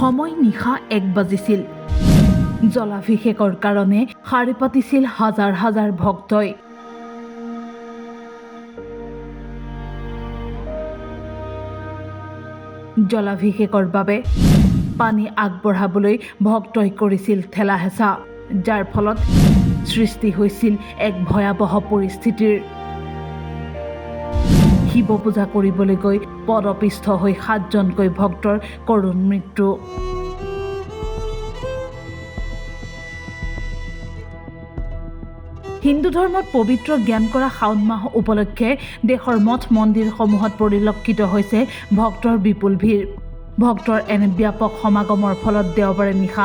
সময় নিশা 1 বাজিছিল। জলাভিষেকৰ কাৰণে শাৰী পাতিছিল হাজাৰ হাজাৰ ভক্তই। জলাভিষেকৰ বাবে পানী আগবঢ়াবলৈ ভক্তই কৰিছিল ঠেলা হেঁচা, যাৰ ফলত সৃষ্টি হৈছিল এক ভয়াৱহ পৰিস্থিতিৰ। শিৱ পূজা কৰিবলৈ গৈ পদপিষ্ঠ হৈ 7জনকৈ ভক্তৰ কৰুণ মৃত্যু। হিন্দু ধৰ্মত পবিত্ৰ জ্ঞান কৰা শাওণ মাহ উপলক্ষে দেশৰ মঠ মন্দিৰসমূহত পৰিলক্ষিত হৈছে ভক্তৰ বিপুল ভিৰ। ভক্তৰ এনে ব্যাপক সমাগমৰ ফলত দেওবাৰে নিশা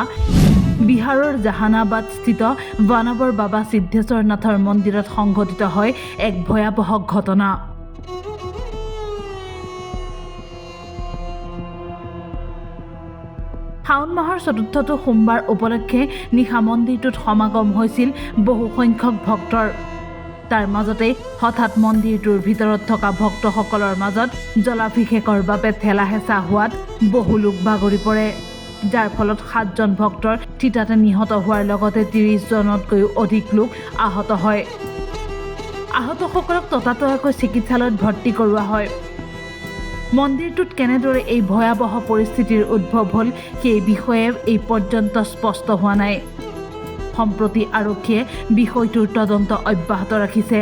বিহাৰৰ জাহানাবাদস্থিত বানাবৰ বাবা সিদ্ধেশ্বৰ নাথৰ মন্দিৰত সংঘটিত হয় এক ভয়াৱহ ঘটনা। শাওণ মাহৰ 4টো সোমবাৰ উপলক্ষে নিশা মন্দিৰটোত সমাগম হৈছিল বহু সংখ্যক ভক্তৰ। তাৰ মাজতে হঠাৎ মন্দিৰটোৰ ভিতৰত থকা ভক্তসকলৰ মাজত জলাভিষেকৰ বাবে ঠেলা হেঁচা হোৱাত বহু লোক বাগৰি পৰে, যাৰ ফলত 7জন ভক্তৰ থিতাতে নিহত হোৱাৰ লগতে 30জনতকৈও অধিক লোক আহত হয়। আহতসকলক ততাতয়াকৈ চিকিৎসালয়ত ভৰ্তি কৰোৱা হয়। মন্দিৰটোত কেনেদৰে এই ভয়াৱহ পৰিস্থিতিৰ উদ্ভৱ হ'ল সেই বিষয়ে এই পৰ্যন্ত স্পষ্ট হোৱা নাই। সম্প্ৰতি আৰক্ষীয়ে বিষয়টোৰ তদন্ত অব্যাহত ৰাখিছে।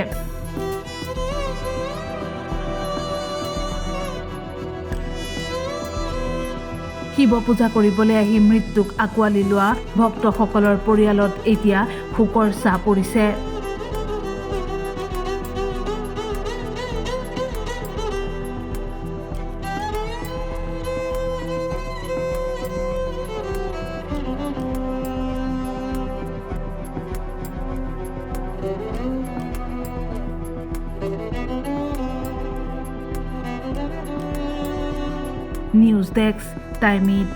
শিৱ পূজা কৰিবলৈ আহি মৃত্যুক আঁকোৱালি লোৱা ভক্তসকলৰ পৰিয়ালত এতিয়া শোকৰ ছাঁ পৰিছে। News desk, time it.